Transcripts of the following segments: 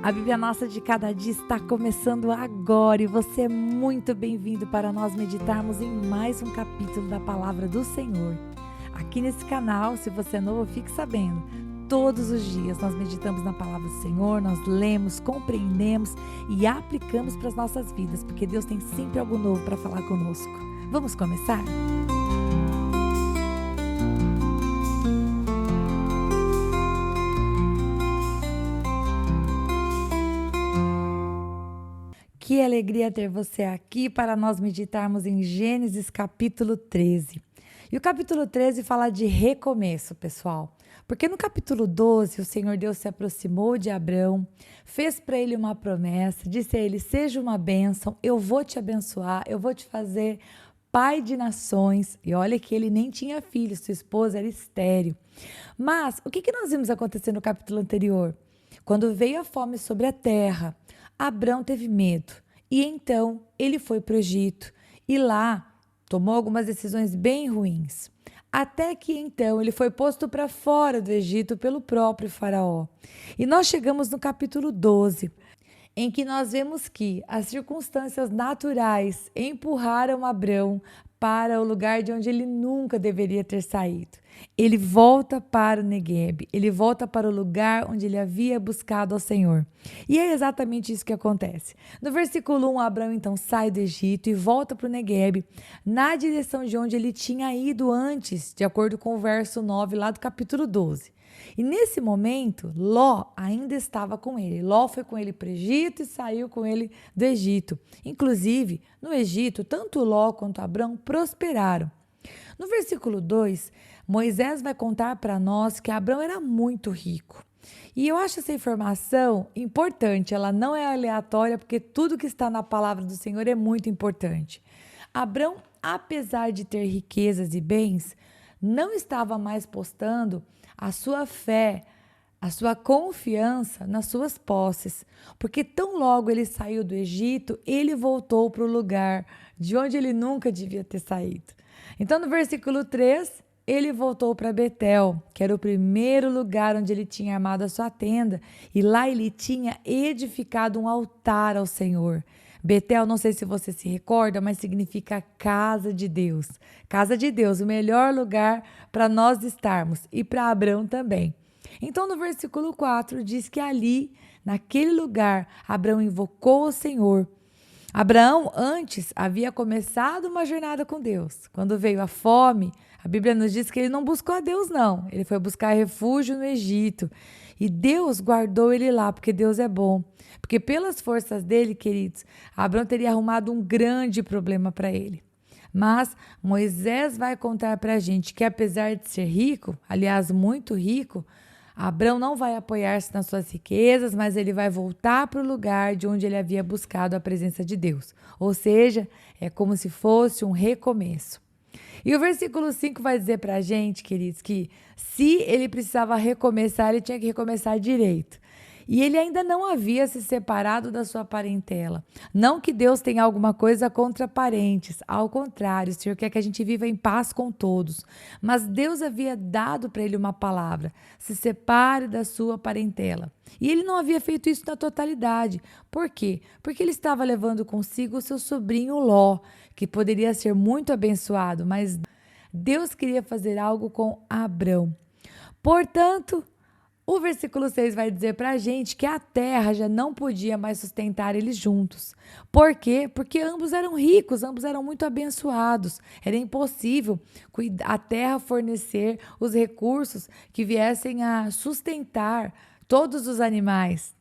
A Bíblia Nossa de Cada Dia está começando agora e você é muito bem-vindo para nós meditarmos em mais um capítulo da Palavra do Senhor. Aqui nesse canal, se você é novo, fique sabendo, todos os dias nós meditamos na Palavra do Senhor, nós lemos, compreendemos e aplicamos para as nossas vidas, porque Deus tem sempre algo novo para falar conosco. Vamos começar? Que alegria ter você aqui para nós meditarmos em Gênesis capítulo 13. E o capítulo 13 fala de recomeço, pessoal. Porque no capítulo 12, o Senhor Deus se aproximou de Abrão, fez para ele uma promessa, disse a ele, seja uma bênção, eu vou te abençoar, eu vou te fazer pai de nações. E olha que ele nem tinha filhos, sua esposa era estéril. Mas o que nós vimos acontecer no capítulo anterior? Quando veio a fome sobre a terra, Abrão teve medo e então ele foi para o Egito e lá tomou algumas decisões bem ruins. Até que então ele foi posto para fora do Egito pelo próprio faraó. E nós chegamos no capítulo 12, em que nós vemos que as circunstâncias naturais empurraram Abrão para o lugar de onde ele nunca deveria ter saído. Ele volta para o Neguebe, ele volta para o lugar onde ele havia buscado ao Senhor. E é exatamente isso que acontece. No versículo 1, Abrão então sai do Egito e volta para o Neguebe, na direção de onde ele tinha ido antes, de acordo com o verso 9 lá do capítulo 12. E nesse momento, Ló ainda estava com ele. Ló foi com ele para o Egito e saiu com ele do Egito. Inclusive, no Egito, tanto Ló quanto Abrão prosperaram. No versículo 2, Moisés vai contar para nós que Abrão era muito rico. E eu acho essa informação importante, ela não é aleatória, porque tudo que está na palavra do Senhor é muito importante. Abrão, apesar de ter riquezas e bens, não estava mais postando a sua fé, a sua confiança nas suas posses, porque tão logo ele saiu do Egito, ele voltou para o lugar de onde ele nunca devia ter saído. Então, no versículo 3, ele voltou para Betel, que era o primeiro lugar onde ele tinha armado a sua tenda, e lá ele tinha edificado um altar ao Senhor. Betel, não sei se você se recorda, mas significa casa de Deus. Casa de Deus, o melhor lugar para nós estarmos e para Abrão também. Então, no versículo 4, diz que ali, naquele lugar, Abrão invocou o Senhor. Abraão, antes, havia começado uma jornada com Deus. Quando veio a fome, a Bíblia nos diz que ele não buscou a Deus, não. Ele foi buscar refúgio no Egito. E Deus guardou ele lá, porque Deus é bom. Porque pelas forças dele, queridos, Abrão teria arrumado um grande problema para ele. Mas Moisés vai contar para a gente que apesar de ser rico, aliás, muito rico, Abrão não vai apoiar-se nas suas riquezas, mas ele vai voltar para o lugar de onde ele havia buscado a presença de Deus. Ou seja, é como se fosse um recomeço. E o versículo 5 vai dizer para a gente, queridos, que se ele precisava recomeçar, ele tinha que recomeçar direito. E ele ainda não havia se separado da sua parentela. Não que Deus tenha alguma coisa contra parentes, ao contrário, o Senhor quer que a gente viva em paz com todos. Mas Deus havia dado para ele uma palavra, se separe da sua parentela. E ele não havia feito isso na totalidade. Por quê? Porque ele estava levando consigo o seu sobrinho Ló, que poderia ser muito abençoado, mas Deus queria fazer algo com Abrão. Portanto, o versículo 6 vai dizer para a gente que a terra já não podia mais sustentar eles juntos. Por quê? Porque ambos eram ricos, ambos eram muito abençoados. Era impossível a terra fornecer os recursos que viessem a sustentar todos os animais,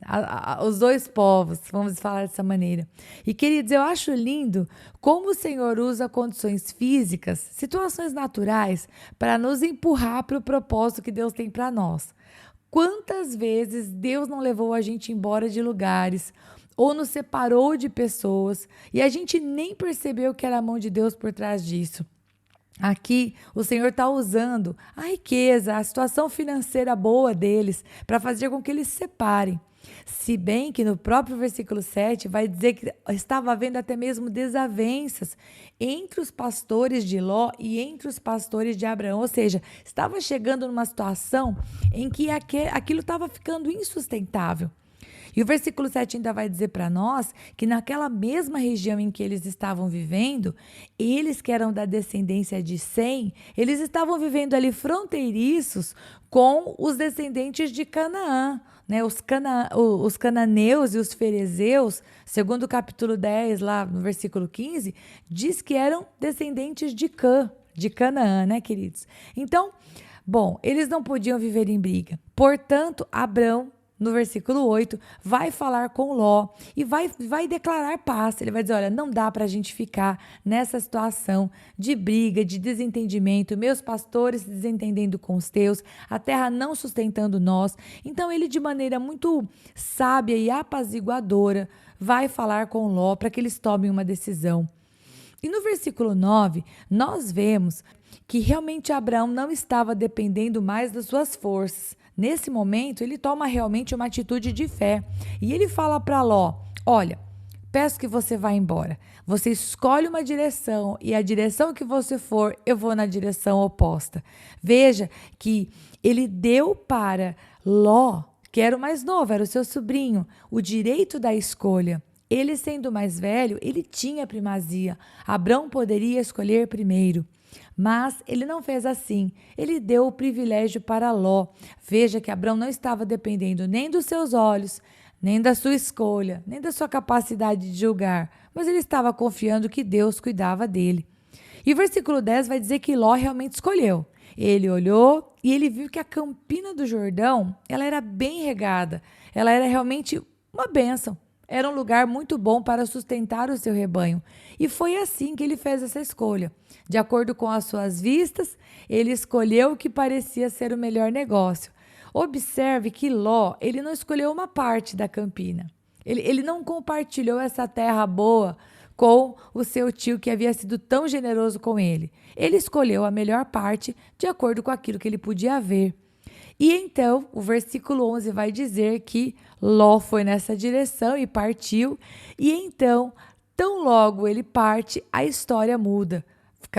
os dois povos, vamos falar dessa maneira. E, queridos, eu acho lindo como o Senhor usa condições físicas, situações naturais, para nos empurrar para o propósito que Deus tem para nós. Quantas vezes Deus não levou a gente embora de lugares ou nos separou de pessoas e a gente nem percebeu que era a mão de Deus por trás disso. Aqui, o Senhor está usando a riqueza, a situação financeira boa deles para fazer com que eles se separem. Se bem que no próprio versículo 7 vai dizer que estava havendo até mesmo desavenças entre os pastores de Ló e entre os pastores de Abraão, ou seja, estava chegando numa situação em que aquilo estava ficando insustentável. E o versículo 7 ainda vai dizer para nós que naquela mesma região em que eles estavam vivendo, eles que eram da descendência de Sem, eles estavam vivendo ali fronteiriços com os descendentes de Canaã. Né, os cananeus e os ferezeus, segundo o capítulo 10, lá no versículo 15, diz que eram descendentes de Canaã, né, queridos? Então, bom, eles não podiam viver em briga. Portanto, Abrão, no versículo 8, vai falar com Ló e vai declarar paz. Ele vai dizer, olha, não dá para a gente ficar nessa situação de briga, de desentendimento, meus pastores se desentendendo com os teus, a terra não sustentando nós. Então ele, de maneira muito sábia e apaziguadora, vai falar com Ló para que eles tomem uma decisão. E no versículo 9, nós vemos que realmente Abraão não estava dependendo mais das suas forças. Nesse momento, ele toma realmente uma atitude de fé. E ele fala para Ló, olha, peço que você vá embora. Você escolhe uma direção e a direção que você for, eu vou na direção oposta. Veja que ele deu para Ló, que era o mais novo, era o seu sobrinho, o direito da escolha. Ele sendo mais velho, ele tinha primazia. Abrão poderia escolher primeiro. Mas ele não fez assim. Ele deu o privilégio para Ló. Veja que Abrão não estava dependendo nem dos seus olhos, nem da sua escolha, nem da sua capacidade de julgar, mas ele estava confiando que Deus cuidava dele. E o versículo 10 vai dizer que Ló realmente escolheu. Ele olhou e ele viu que a campina do Jordão, ela era bem regada. Ela era realmente uma bênção. Era um lugar muito bom para sustentar o seu rebanho. E foi assim que ele fez essa escolha. De acordo com as suas vistas, ele escolheu o que parecia ser o melhor negócio. Observe que Ló, ele não escolheu uma parte da campina. Ele não compartilhou essa terra boa com o seu tio que havia sido tão generoso com ele. Ele escolheu a melhor parte de acordo com aquilo que ele podia ver. E então, o versículo 11 vai dizer que Ló foi nessa direção e partiu. E então, tão logo ele parte, a história muda.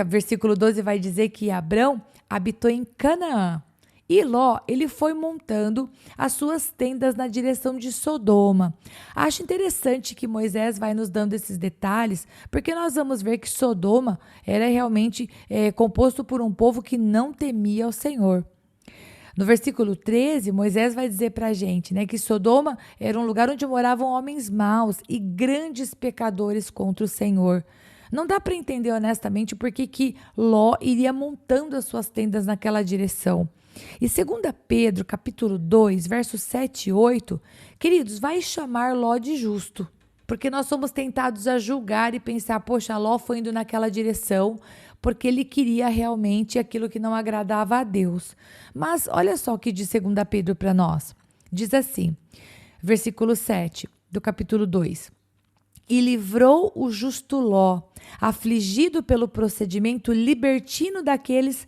Versículo 12 vai dizer que Abrão habitou em Canaã. E Ló, ele foi montando as suas tendas na direção de Sodoma. Acho interessante que Moisés vai nos dando esses detalhes, porque nós vamos ver que Sodoma era realmente composto por um povo que não temia ao Senhor. No versículo 13, Moisés vai dizer para a gente, né, que Sodoma era um lugar onde moravam homens maus e grandes pecadores contra o Senhor. Não dá para entender honestamente por que Ló iria montando as suas tendas naquela direção. E 2 Pedro, capítulo 2, versos 7 e 8, queridos, vai chamar Ló de justo. Porque nós somos tentados a julgar e pensar, poxa, Ló foi indo naquela direção porque ele queria realmente aquilo que não agradava a Deus. Mas olha só o que diz 2 Pedro para nós. Diz assim, versículo 7 do capítulo 2. E livrou o justo Ló, afligido pelo procedimento libertino daqueles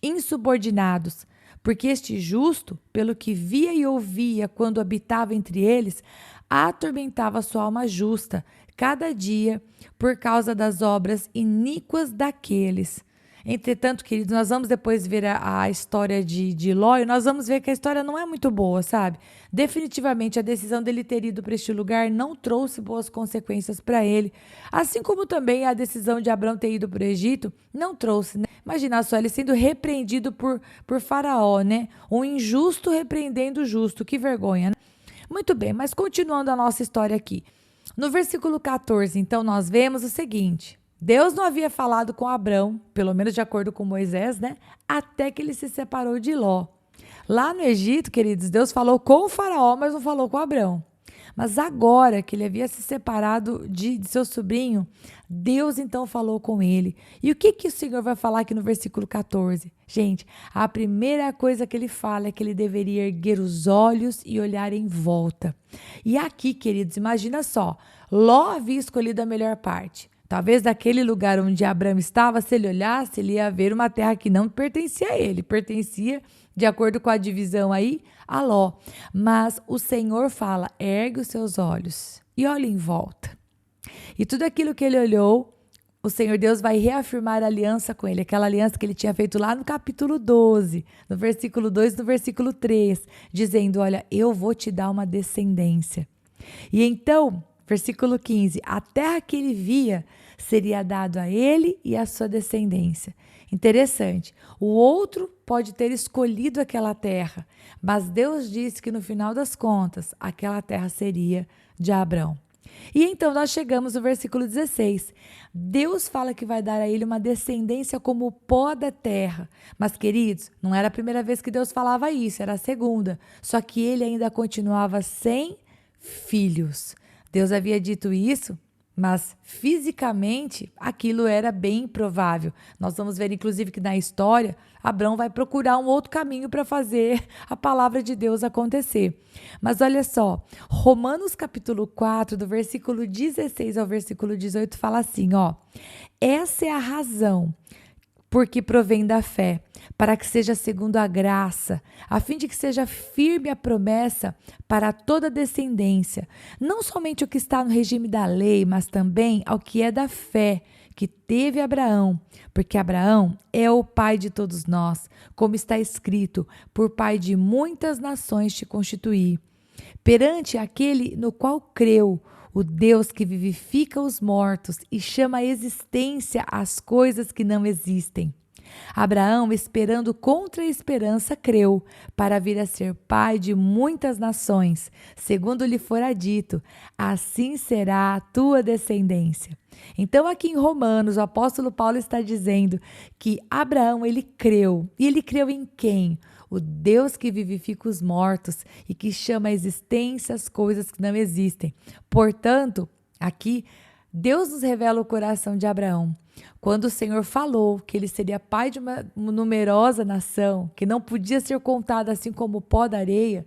insubordinados, porque este justo, pelo que via e ouvia quando habitava entre eles, atormentava sua alma justa, cada dia, por causa das obras iníquas daqueles. Entretanto, queridos, nós vamos depois ver a história de Ló e nós vamos ver que a história não é muito boa, sabe? Definitivamente, a decisão dele ter ido para este lugar não trouxe boas consequências para ele. Assim como também a decisão de Abrão ter ido para o Egito não trouxe, né? Imagina só, ele sendo repreendido por Faraó, né? Um injusto repreendendo o justo. Que vergonha, né? Muito bem, mas continuando a nossa história aqui. No versículo 14, então, nós vemos o seguinte. Deus não havia falado com Abrão, pelo menos de acordo com Moisés, né? Até que ele se separou de Ló. Lá no Egito, queridos, Deus falou com o faraó, mas não falou com Abrão. Mas agora que ele havia se separado de seu sobrinho, Deus então falou com ele. E o que o Senhor vai falar aqui no versículo 14? Gente, a primeira coisa que ele fala é que ele deveria erguer os olhos e olhar em volta. E aqui, queridos, imagina só, Ló havia escolhido a melhor parte. Talvez daquele lugar onde Abrão estava, se ele olhasse, ele ia ver uma terra que não pertencia a ele, pertencia, de acordo com a divisão aí, a Ló. Mas o Senhor fala, ergue os seus olhos e olhe em volta. E tudo aquilo que ele olhou, o Senhor Deus vai reafirmar a aliança com ele, aquela aliança que ele tinha feito lá no capítulo 12, no versículo 2 e no versículo 3, dizendo, olha, eu vou te dar uma descendência. E então, versículo 15, a terra que ele via seria dado a ele e à sua descendência. Interessante, o outro pode ter escolhido aquela terra, mas Deus disse que no final das contas, aquela terra seria de Abrão. E então nós chegamos no versículo 16. Deus fala que vai dar a ele uma descendência como o pó da terra. Mas, queridos, não era a primeira vez que Deus falava isso, era a segunda. Só que ele ainda continuava sem filhos. Deus havia dito isso, mas fisicamente aquilo era bem improvável. Nós vamos ver, inclusive, que na história, Abrão vai procurar um outro caminho para fazer a palavra de Deus acontecer. Mas olha só, Romanos capítulo 4, do versículo 16 ao versículo 18, fala assim, ó. Essa é a razão porque provém da fé, para que seja segundo a graça, a fim de que seja firme a promessa para toda descendência, não somente o que está no regime da lei, mas também ao que é da fé, que teve Abraão, porque Abraão é o pai de todos nós, como está escrito, por pai de muitas nações te constituí. Perante aquele no qual creu, o Deus que vivifica os mortos e chama à existência as coisas que não existem. Abraão, esperando contra a esperança, creu, para vir a ser pai de muitas nações, segundo lhe fora dito, assim será a tua descendência. Então, aqui em Romanos, o apóstolo Paulo está dizendo que Abraão, ele creu. E ele creu em quem? O Deus que vivifica os mortos e que chama à existência as coisas que não existem. Portanto, aqui, Deus nos revela o coração de Abraão. Quando o Senhor falou que ele seria pai de uma numerosa nação, que não podia ser contada assim como o pó da areia,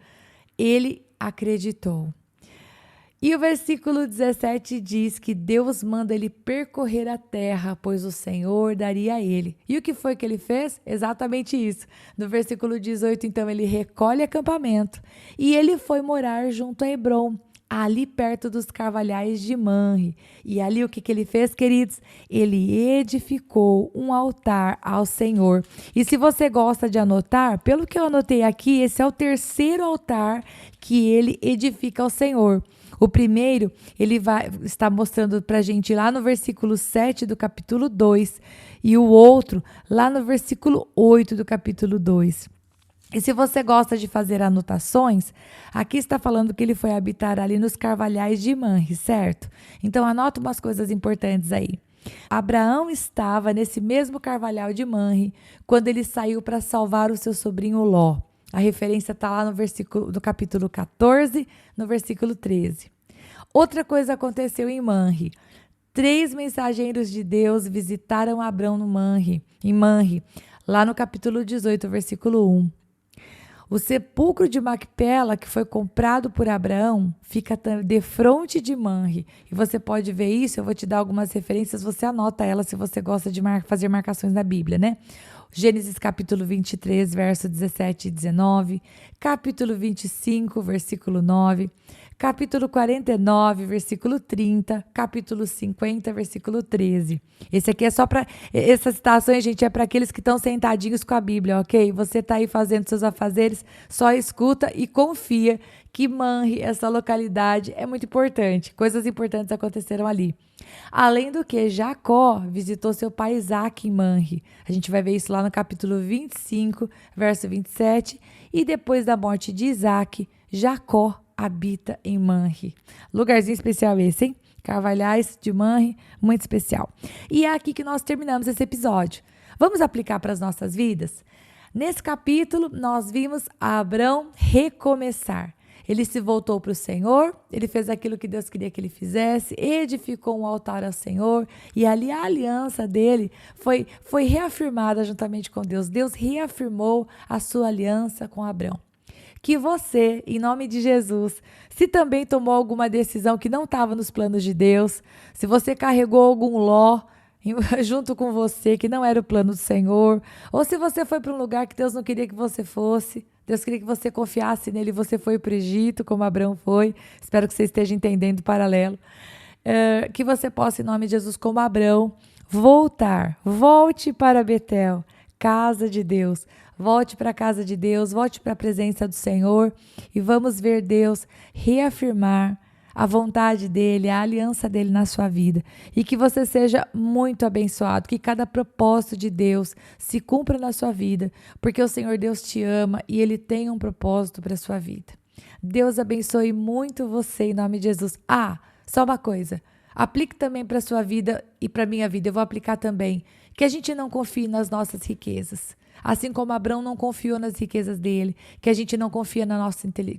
ele acreditou. E o versículo 17 diz que Deus manda ele percorrer a terra, pois o Senhor daria a ele. E o que foi que ele fez? Exatamente isso. No versículo 18, então, ele recolhe acampamento e ele foi morar junto a Hebrom, ali perto dos carvalhais de Manre. E ali o que ele fez, queridos? Ele edificou um altar ao Senhor. E se você gosta de anotar, pelo que eu anotei aqui, esse é o terceiro altar que ele edifica ao Senhor. O primeiro, ele está mostrando para a gente lá no versículo 7 do capítulo 2 e o outro lá no versículo 8 do capítulo 2. E se você gosta de fazer anotações, aqui está falando que ele foi habitar ali nos carvalhais de Manre, certo? Então anota umas coisas importantes aí. Abraão estava nesse mesmo carvalhal de Manre quando ele saiu para salvar o seu sobrinho Ló. A referência está lá no capítulo 14, no versículo 13. Outra coisa aconteceu em Manre. 3 mensageiros de Deus visitaram Abrão em Manre, lá no capítulo 18, versículo 1. O sepulcro de Macpela, que foi comprado por Abraão, fica defronte de Manre. E você pode ver isso, eu vou te dar algumas referências, você anota elas se você gosta de fazer marcações na Bíblia, né? Gênesis capítulo 23, verso 17 e 19, capítulo 25, versículo 9, capítulo 49, versículo 30, capítulo 50, versículo 13. Esse aqui é só para... Essas citações, gente, é para aqueles que estão sentadinhos com a Bíblia, ok? Você está aí fazendo seus afazeres, só escuta e confia que Manre, essa localidade, é muito importante. Coisas importantes aconteceram ali. Além do que, Jacó visitou seu pai Isaac em Manre. A gente vai ver isso lá no capítulo 25, verso 27. E depois da morte de Isaac, Jacó habita em Manre. Lugarzinho especial esse, hein? Carvalhais de Manre, muito especial. E é aqui que nós terminamos esse episódio. Vamos aplicar para as nossas vidas? Nesse capítulo, nós vimos Abrão recomeçar. Ele se voltou para o Senhor, ele fez aquilo que Deus queria que ele fizesse, edificou um altar ao Senhor, e ali a aliança dele foi reafirmada juntamente com Deus. Deus reafirmou a sua aliança com Abrão. Que você, em nome de Jesus, se também tomou alguma decisão que não estava nos planos de Deus, se você carregou algum Ló junto com você, que não era o plano do Senhor, ou se você foi para um lugar que Deus não queria que você fosse, Deus queria que você confiasse nele e você foi para o Egito, como Abrão foi. Espero que você esteja entendendo o paralelo. Que você possa, em nome de Jesus, como Abrão, volte para Betel, casa de Deus. Volte para a casa de Deus, volte para a presença do Senhor e vamos ver Deus reafirmar a vontade dele, a aliança dele na sua vida. E que você seja muito abençoado, que cada propósito de Deus se cumpra na sua vida, porque o Senhor Deus te ama e Ele tem um propósito para a sua vida. Deus abençoe muito você em nome de Jesus. Só uma coisa, aplique também para a sua vida e para a minha vida, eu vou aplicar também, que a gente não confie nas nossas riquezas. Assim como Abraão não confiou nas riquezas dele, que a gente não confia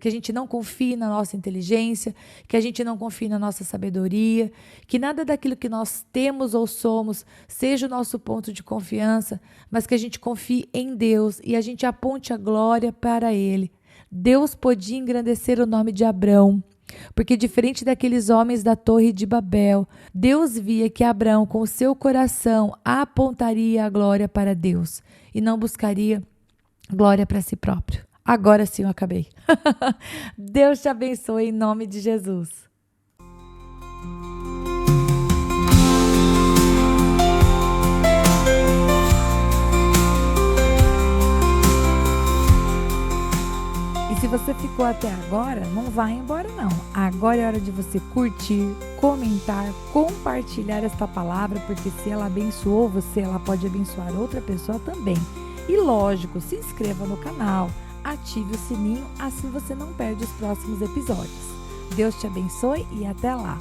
que a gente não confie na nossa inteligência, que a gente não confie na nossa sabedoria, que nada daquilo que nós temos ou somos seja o nosso ponto de confiança, mas que a gente confie em Deus e a gente aponte a glória para Ele. Deus podia engrandecer o nome de Abraão, porque diferente daqueles homens da Torre de Babel, Deus via que Abraão, com o seu coração, apontaria a glória para Deus e não buscaria glória para si próprio. Agora sim eu acabei. Deus te abençoe em nome de Jesus. Se você ficou até agora, não vai embora não. Agora é hora de você curtir, comentar, compartilhar esta palavra, porque se ela abençoou você, ela pode abençoar outra pessoa também. E lógico, se inscreva no canal, ative o sininho, assim você não perde os próximos episódios. Deus te abençoe e até lá!